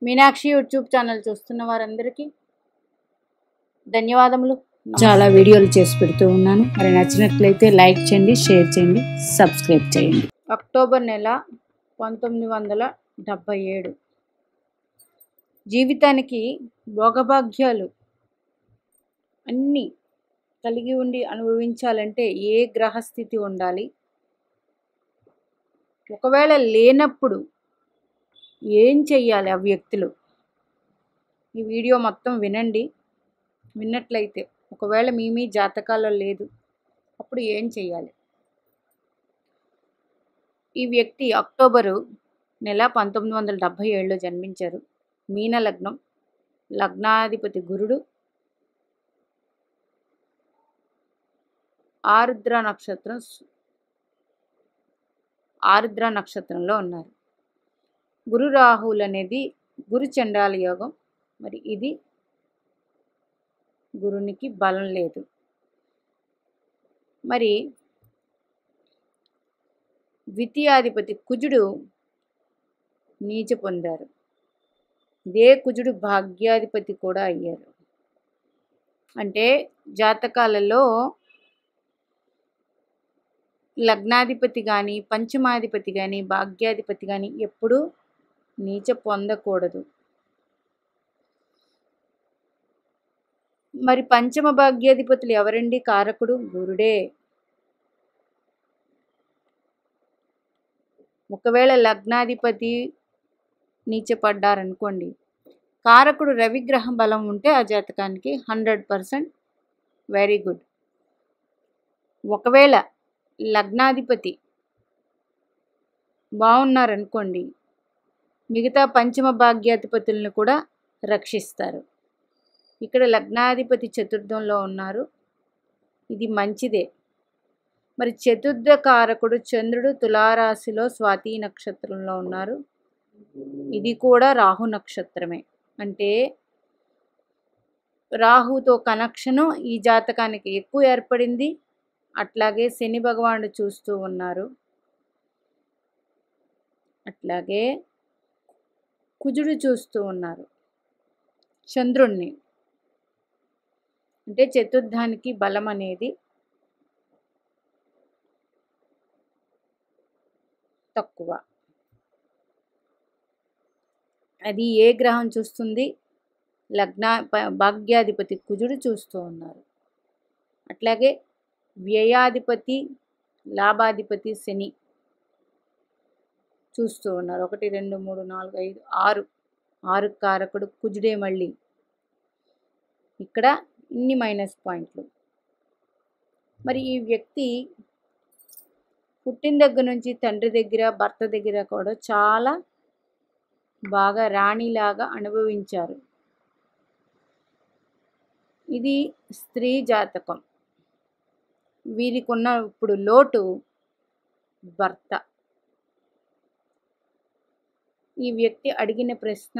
Meenakshi YouTube channel చూస్తున్న వారందరికీ ధన్యవాదములు. చాలా వీడియోలు చేసి పెడుతూ ఉన్నాను. మరి నచ్చినట్లయితే లైక్ చేయండి, షేర్ చేయండి, సబ్స్క్రైబ్ చేయండి. అక్టోబర్ నెల 1977. జీవితానికి భోగభాగ్యాలు అన్నీ కలిగి ఉండి అనుభవించాలంటే ఏ గ్రహస్థితి ఉండాలి, ఒకవేళ లేనప్పుడు ఏం చెయ్యాలి ఆ వ్యక్తులు? ఈ వీడియో మొత్తం వినండి. విన్నట్లయితే ఒకవేళ మీ జాతకాల్లో లేదు, అప్పుడు ఏం చెయ్యాలి? ఈ వ్యక్తి అక్టోబరు నెల 1977లో జన్మించారు. మీన లగ్నం, లగ్నాధిపతి గురుడు, ఆరుద్ర నక్షత్రంలో ఉన్నారు. గురు రాహువులు అనేది గురు చండాల యోగం. మరి ఇది గురునికి బలం లేదు. మరి ద్వితీయాధిపతి కుజుడు నీచ పొందారు. ఇదే కుజుడు భాగ్యాధిపతి కూడా అయ్యారు. అంటే జాతకాలలో లగ్నాధిపతి కానీ, పంచమాధిపతి కానీ, భాగ్యాధిపతి కానీ ఎప్పుడూ నీచ పొందకూడదు. మరి పంచమ భాగ్యాధిపతులు ఎవరండి? కారకుడు గురుడే. ఒకవేళ లగ్నాధిపతి నీచపడ్డారనుకోండి, కారకుడు రవిగ్రహ బలం ఉంటే ఆ జాతకానికి 100% వెరీ గుడ్. ఒకవేళ లగ్నాధిపతి బాగున్నారనుకోండి, మిగతా పంచమ భాగ్యాధిపతులను కూడా రక్షిస్తారు. ఇక్కడ లగ్నాధిపతి చతుర్థంలో ఉన్నారు, ఇది మంచిదే. మరి చతుర్థ కారకుడు చంద్రుడు తులారాశిలో స్వాతి నక్షత్రంలో ఉన్నారు, ఇది కూడా రాహు నక్షత్రమే. అంటే రాహుతో కనెక్షను ఈ జాతకానికి ఎక్కువ ఏర్పడింది. అట్లాగే శని భగవానుడు చూస్తూ ఉన్నారు, అట్లాగే కుజుడు చూస్తూ ఉన్నారు చంద్రుణ్ణి. అంటే చతుర్థానికి బలం అనేది తక్కువ. అది ఏ గ్రహం చూస్తుంది? భాగ్యాధిపతి కుజుడు చూస్తూ ఉన్నారు. అట్లాగే వ్యయాధిపతి లాభాధిపతి శని చూస్తూ ఉన్నారు. 1 2 3 4 5 6 కారకుడు కుజుడే. మళ్ళీ ఇక్కడ ఇన్ని మైనస్ పాయింట్లు. మరి ఈ వ్యక్తి పుట్టిన దగ్గర నుంచి తండ్రి దగ్గర, భర్త దగ్గర కూడా చాలా బాగా రాణిలాగా అనుభవించారు. ఇది స్త్రీ జాతకం. వీరికి ఉన్న ఇప్పుడు లోటు భర్త. ఈ వ్యక్తి అడిగిన ప్రశ్న,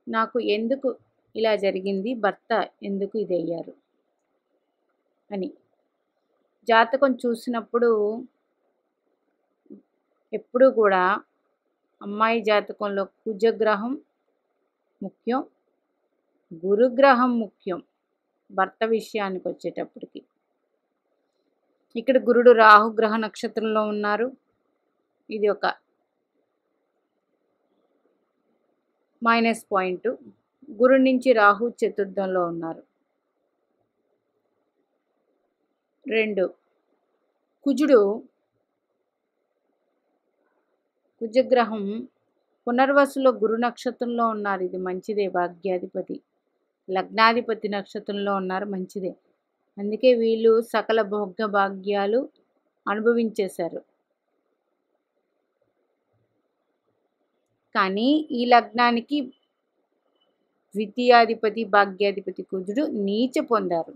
నాకు ఎందుకు ఇలా జరిగింది, భర్త ఎందుకు ఇది అయ్యారు అని. జాతకం చూసినప్పుడు ఎప్పుడూ కూడా అమ్మాయి జాతకంలో కుజగ్రహం ముఖ్యం, గురుగ్రహం ముఖ్యం భర్త విషయానికి వచ్చేటప్పటికి. ఇక్కడ గురుడు రాహుగ్రహ నక్షత్రంలో ఉన్నారు, ఇది ఒక మైనస్ పాయింట్. గురు నుంచి రాహు చతుర్థంలో ఉన్నారు. 2 కుజగ్రహం పునర్వసులో గురు నక్షత్రంలో ఉన్నారు, ఇది మంచిదే. భాగ్యాధిపతి లగ్నాధిపతి నక్షత్రంలో ఉన్నారు, మంచిదే. అందుకే వీళ్ళు సకల భోగ్య భాగ్యాలు అనుభవించేశారు. కానీ ఈ లగ్నానికి ద్వితీయాధిపతి భాగ్యాధిపతి కుజుడు నీచ పొందారు.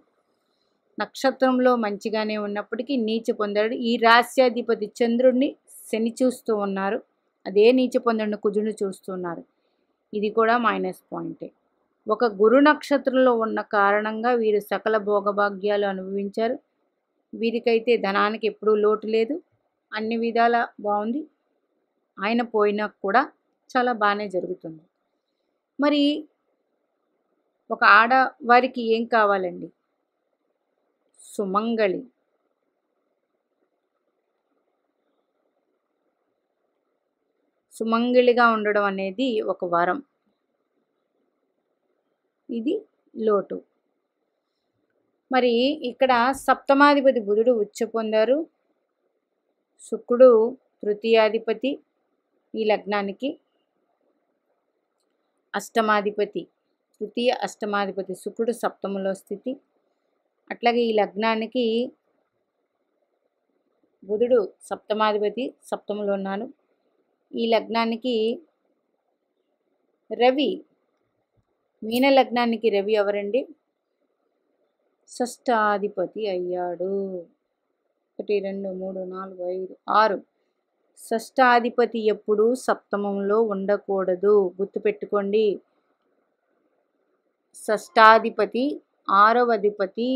నక్షత్రంలో మంచిగానే ఉన్నప్పటికీ నీచ పొందాడు. ఈ రాశ్యాధిపతి చంద్రుడిని శని చూస్తూ ఉన్నారు, అదే నీచ పొందిన కుజుడిని చూస్తున్నారు, ఇది కూడా మైనస్ పాయింటే. ఒక గురు నక్షత్రంలో ఉన్న కారణంగా వీరు సకల భోగభాగ్యాలు అనుభవించారు. వీరికైతే ధనానికి ఎప్పుడూ లోటు లేదు, అన్ని విధాలా బాగుంది. ఆయన పోయినా కూడా చాలా బాగానే జరుగుతుంది. మరి ఒక ఆడవారికి ఏం కావాలండి? సుమంగళి. సుమంగళిగా ఉండడం అనేది ఒక వరం. ఇది లోటు. మరి ఇక్కడ సప్తమాధిపతి బుధుడు ఉచ్చ పొందారు. శుక్రుడు తృతీయాధిపతి ఈ లగ్నానికి. అష్టమాధిపతి తృతీయ అష్టమాధిపతి శుక్రుడు సప్తములో స్థితి. అట్లాగే ఈ లగ్నానికి బుధుడు సప్తమాధిపతి సప్తములో ఉన్నాడు. ఈ లగ్నానికి రవి, మీన లగ్నానికి రవి ఎవరండి? షష్టాధిపతి అయ్యాడు. 1 2 3 4 5 6. షష్టాధిపతి ఎప్పుడు సప్తమంలో ఉండకూడదు, గుర్తుపెట్టుకోండి. షష్టాధిపతి 6వ అధిపతి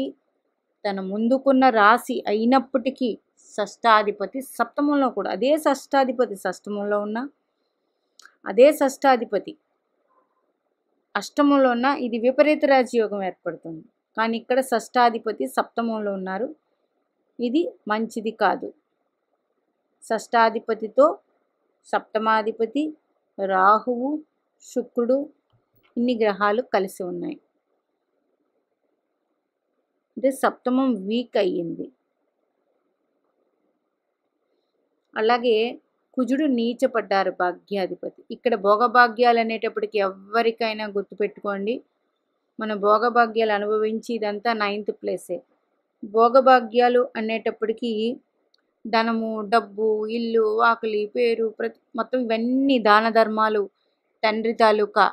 తన ముందుకున్న రాశి అయినప్పటికీ షష్టాధిపతి సప్తమంలో కూడా, అదే షష్టాధిపతి షష్టమంలో ఉన్న, అదే షష్టాధిపతి అష్టమంలో ఉన్న, ఇది విపరీత రాజయోగం ఏర్పడుతుంది. కానీ ఇక్కడ షష్టాధిపతి సప్తమంలో ఉన్నారు. ఇది మంచిది కాదు. షష్టాధిపతితో సప్తమాధిపతి, రాహువు, శుక్రుడు ఇన్ని గ్రహాలు కలిసి ఉన్నాయి. అంటే సప్తమం వీక్ అయ్యింది. అలాగే కుజుడు నీచపడ్డారు భాగ్యాధిపతి. ఇక్కడ భోగభాగ్యాలు అనేటప్పటికి ఎవరికైనా గుర్తుపెట్టుకోండి, మన భోగభాగ్యాలు అనుభవించి ఇదంతా 9th ప్లేసే. భోగభాగ్యాలు అనేటప్పటికీ ధనము, డబ్బు, ఇల్లు, వాకిలి, పేరు, మొత్తం ఇవన్నీ దాన ధర్మాలు, తండ్రి తాలూకా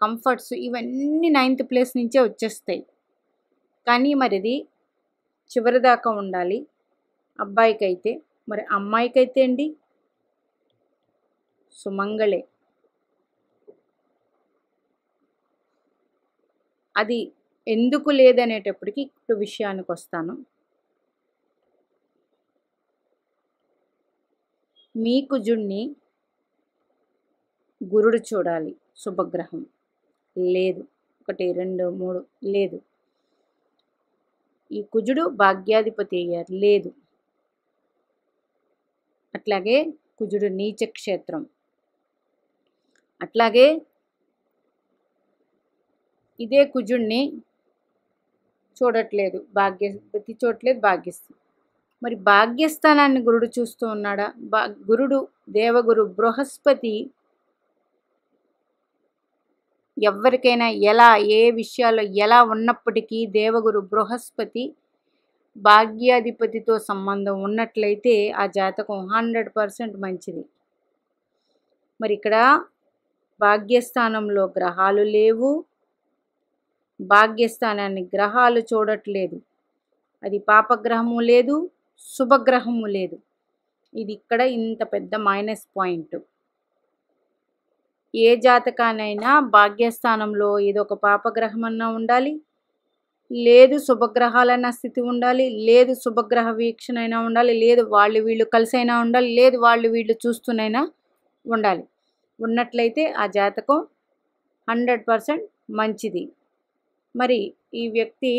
కంఫర్ట్స్ ఇవన్నీ 9th ప్లేస్ నుంచే వచ్చేస్తాయి. కానీ మరిది చివరి దాకా ఉండాలి అబ్బాయికైతే. మరి అమ్మాయికైతే అండి సుమంగళే. అది ఎందుకు లేదనేటప్పటికి ఇప్పుడు విషయానికి వస్తాను. మీ కుజుడిని గురుడు చూడాలి, శుభగ్రహం లేదు. 1 2 3 లేదు. ఈ కుజుడు భాగ్యాధిపతి అయ్యారు, లేదు. అట్లాగే కుజుడు నీచ క్షేత్రం. అట్లాగే ఇదే కుజుడిని చూడట్లేదు, భాగ్యాధిపతి చూడట్లేదు, భాగ్యస్థానం. మరి భాగ్యస్థానాన్ని గురుడు చూస్తూ ఉన్నాడా? గురుడు దేవగురు బృహస్పతి ఎవరికైనా ఎలా, ఏ విషయాల్లో ఎలా ఉన్నప్పటికీ దేవగురు బృహస్పతి భాగ్యాధిపతితో సంబంధం ఉన్నట్లయితే ఆ జాతకం 100% మంచిది. మరి ఇక్కడ భాగ్యస్థానంలో గ్రహాలు లేవు, భాగ్యస్థానాన్ని గ్రహాలు చూడట్లేదు. అది పాపగ్రహము లేదు, శుభగ్రహము లేదు. ఇది ఇక్కడ ఇంత పెద్ద మైనస్ పాయింట్. ఏ జాతకానైనా భాగ్యస్థానంలో ఏదో ఒక పాపగ్రహం అన్నా ఉండాలి, లేదు శుభగ్రహాలన్న స్థితి ఉండాలి, లేదు శుభగ్రహ వీక్షణ అయినా ఉండాలి, లేదు వాళ్ళు వీళ్ళు కలిసైనా ఉండాలి, లేదు వాళ్ళు వీళ్ళు చూస్తూనైనా ఉండాలి. ఉన్నట్లయితే ఆ జాతకం 100% మంచిది. మరి ఈ వ్యక్తి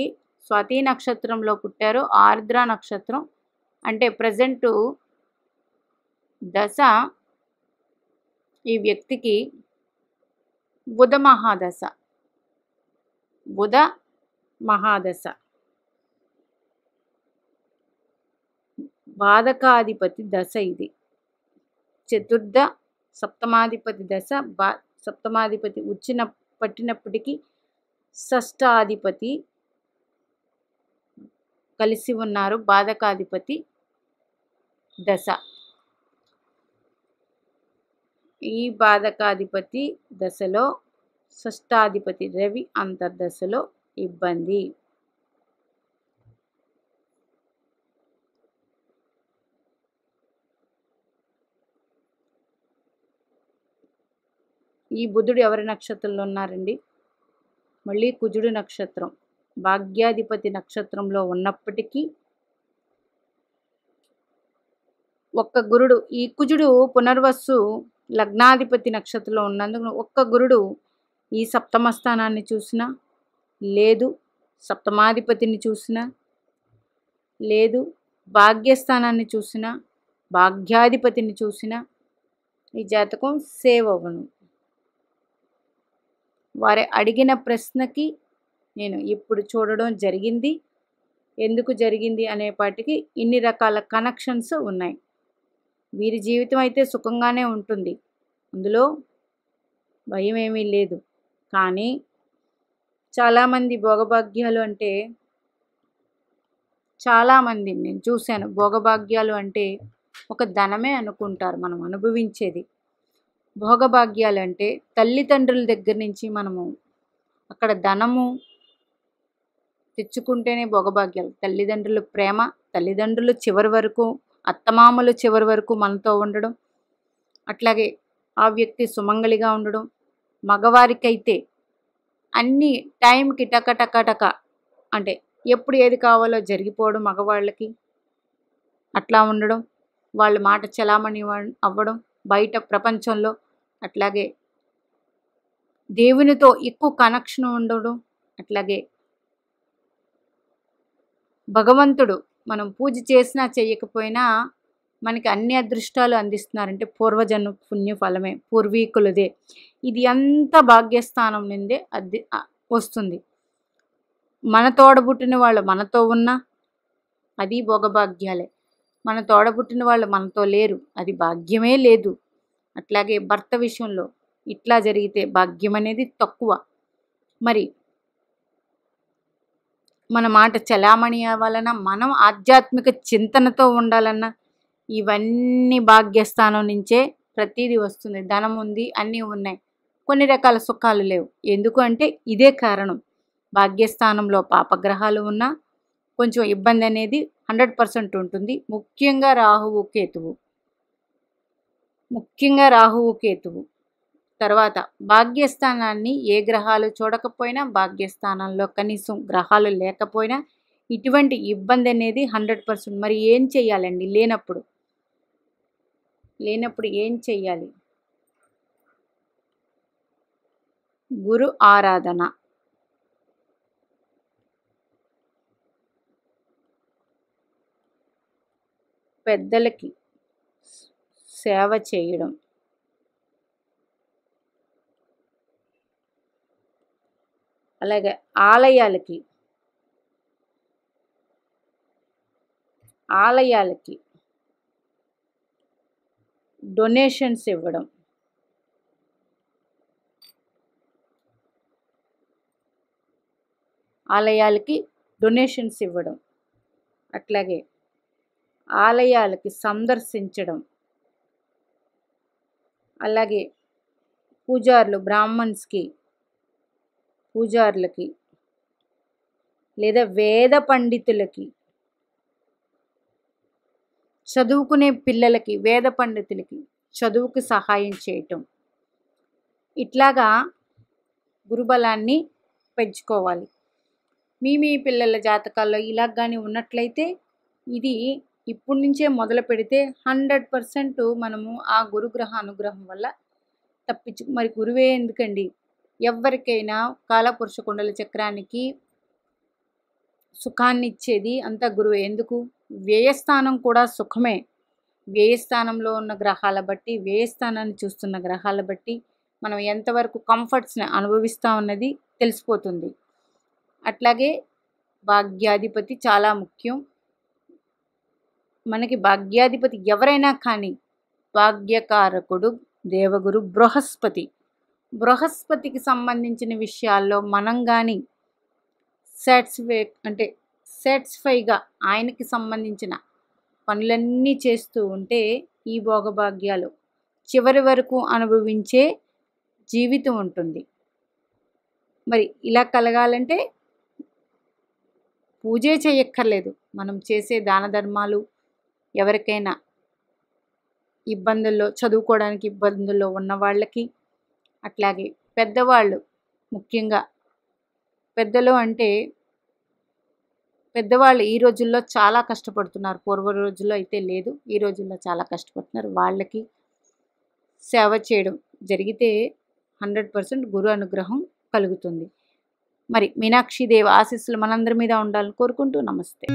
స్వాతి నక్షత్రంలో పుట్టారు, ఆర్ద్ర నక్షత్రం. అంటే ప్రజెంటు దశ ఈ వ్యక్తికి బుధ మహాదశ. బుధ మహాదశ బాధకాధిపతి దశ. ఇది చతుర్థ సప్తమాధిపతి దశ. సప్తమాధిపతి పట్టినప్పటికీ షష్టాధిపతి కలిసి ఉన్నారు, బాధకాధిపతి దశ. ఈ బాధకాధిపతి దశలో షష్టాధిపతి రవి అంతర్దశలో ఇబ్బంది. ఈ బుధుడు ఎవరి నక్షత్రంలో ఉన్నారండి? మళ్ళీ కుజుడు నక్షత్రం, భాగ్యాధిపతి నక్షత్రంలో ఉన్నప్పటికీ ఒక్క గురుడు ఈ కుజుడు పునర్వసు లగ్నాధిపతి నక్షత్రంలో ఉన్నందుకు ఒక్క గురుడు ఈ సప్తమ స్థానాన్ని చూసినా లేదు, సప్తమాధిపతిని చూసినా లేదు, భాగ్యస్థానాన్ని చూసినా భాగ్యాధిపతిని చూసినా ఈ జాతకం సేవ్ అవ్వను. వారి అడిగిన ప్రశ్నకి నేను ఇప్పుడు చూడడం జరిగింది. ఎందుకు జరిగింది అనేపాటికి ఇన్ని రకాల కనెక్షన్స్ ఉన్నాయి. వీరి జీవితం అయితే సుఖంగానే ఉంటుంది, అందులో భయం ఏమీ లేదు. కానీ చాలామంది భోగభాగ్యాలు అంటే, చాలామంది నేను చూశాను, భోగభాగ్యాలు అంటే ఒక ధనమే అనుకుంటారు మనం అనుభవించేది. భోగభాగ్యాలు అంటే తల్లిదండ్రుల దగ్గర నుంచి మనము అక్కడ ధనము తెచ్చుకుంటేనే భోగభాగ్యాలు. తల్లిదండ్రుల ప్రేమ, తల్లిదండ్రులు చివరి వరకు, అత్తమామలు చివరి వరకు మనతో ఉండడం, అట్లాగే ఆ వ్యక్తి సుమంగళిగా ఉండడం. మగవారికైతే అన్నీ టైంకి టక అంటే ఎప్పుడు ఏది కావాలో జరిగిపోవడం మగవాళ్ళకి, అట్లా ఉండడం, వాళ్ళ మాట చలామణి అవ్వడం బయట ప్రపంచంలో. అట్లాగే దేవునితో ఎక్కువ కనెక్షన్ ఉండడం, అట్లాగే భగవంతుడు మనం పూజ చేసినా చేయకపోయినా మనకి అన్ని అదృష్టాలు అందిస్తున్నారంటే పూర్వజన్మ పుణ్యఫలమే, పూర్వీకులదే. ఇది అంతా భాగ్యస్థానం నుండే వస్తుంది. మన తోడబుట్టిన వాళ్ళు మనతో ఉన్నా అది భోగభాగ్యాలే. మన తోడబుట్టిన వాళ్ళు మనతో లేరు, అది భాగ్యమే లేదు. అట్లాగే భర్త విషయంలో ఇట్లా జరిగితే భాగ్యం అనేది తక్కువ. మరి మన మాట చలామణి అవ్వాలన్నా, మనం ఆధ్యాత్మిక చింతనతో ఉండాలన్నా ఇవన్నీ భాగ్యస్థానం నుంచే ప్రతిదీ వస్తుంది. ధనం ఉంది, అన్నీ ఉన్నాయి, కొన్ని రకాల సుఖాలు లేవు. ఎందుకు అంటే ఇదే కారణం. భాగ్యస్థానంలో పాపగ్రహాలు ఉన్నా కొంచెం ఇబ్బంది అనేది 100% ఉంటుంది. ముఖ్యంగా రాహువు కేతువు. తర్వాత భాగ్యస్థానాన్ని ఏ గ్రహాలు చూడకపోయినా, భాగ్యస్థానంలో కనీసం గ్రహాలు లేకపోయినా ఇటువంటి ఇబ్బంది అనేది 100%. మరి ఏం చెయ్యాలండి లేనప్పుడు ఏం చెయ్యాలి? గురు ఆరాధన. పెద్దలకి సేవ చేయడం, అలాగే ఆలయాలకి డొనేషన్స్ ఇవ్వడం, అట్లాగే ఆలయాలకి సందర్శించడం, అలాగే పూజారులకి లేదా వేద పండితులకి, చదువుకునే పిల్లలకి, వేద పండితులకి చదువుకు సహాయం చేయటం. ఇట్లాగా గురుబలాన్ని పెంచుకోవాలి. మీ పిల్లల జాతకాల్లో ఇలా కానీ ఉన్నట్లయితే ఇది ఇప్పటి నుంచే మొదలు పెడితే 100% మనము ఆ గురుగ్రహ అనుగ్రహం వల్ల మరి గురువే ఎందుకండి, ఎవరికైనా కాలపురుష కుండల చక్రానికి సుఖాన్ని ఇచ్చేది అంతా గురువే. ఎందుకు? వ్యయస్థానం కూడా సుఖమే. వ్యయస్థానంలో ఉన్న గ్రహాల బట్టి, వ్యయస్థానాన్ని చూస్తున్న గ్రహాల బట్టి మనం ఎంతవరకు కంఫర్ట్స్ని అనుభవిస్తూ ఉన్నది తెలిసిపోతుంది. అట్లాగే భాగ్యాధిపతి చాలా ముఖ్యం. మనకి భాగ్యాధిపతి ఎవరైనా కానీ భాగ్యకారకుడు దేవగురు బృహస్పతికి సంబంధించిన విషయాల్లో మనం కానీ సాటిస్ఫైగా ఆయనకి సంబంధించిన పనులన్నీ చేస్తూ ఉంటే ఈ భోగభాగ్యాలు చివరి వరకు అనుభవించే జీవితం ఉంటుంది. మరి ఇలా కలగాలంటే పూజే చేయక్కర్లేదు. మనం చేసే దాన ధర్మాలు, ఎవరికైనా చదువుకోవడానికి ఇబ్బందుల్లో ఉన్న వాళ్ళకి, అట్లాగే పెద్దవాళ్ళు, ముఖ్యంగా పెద్దలు అంటే పెద్దవాళ్ళు ఈ రోజుల్లో చాలా కష్టపడుతున్నారు. పూర్వ రోజుల్లో అయితే లేదు. ఈ రోజుల్లో చాలా కష్టపడుతున్నారు. వాళ్ళకి సేవ చేయడం జరిగితే 100% గురు అనుగ్రహం కలుగుతుంది. మరి మీనాక్షి దేవి ఆశీస్సులు మనందరి మీద ఉండాలని కోరుకుంటూ నమస్తే.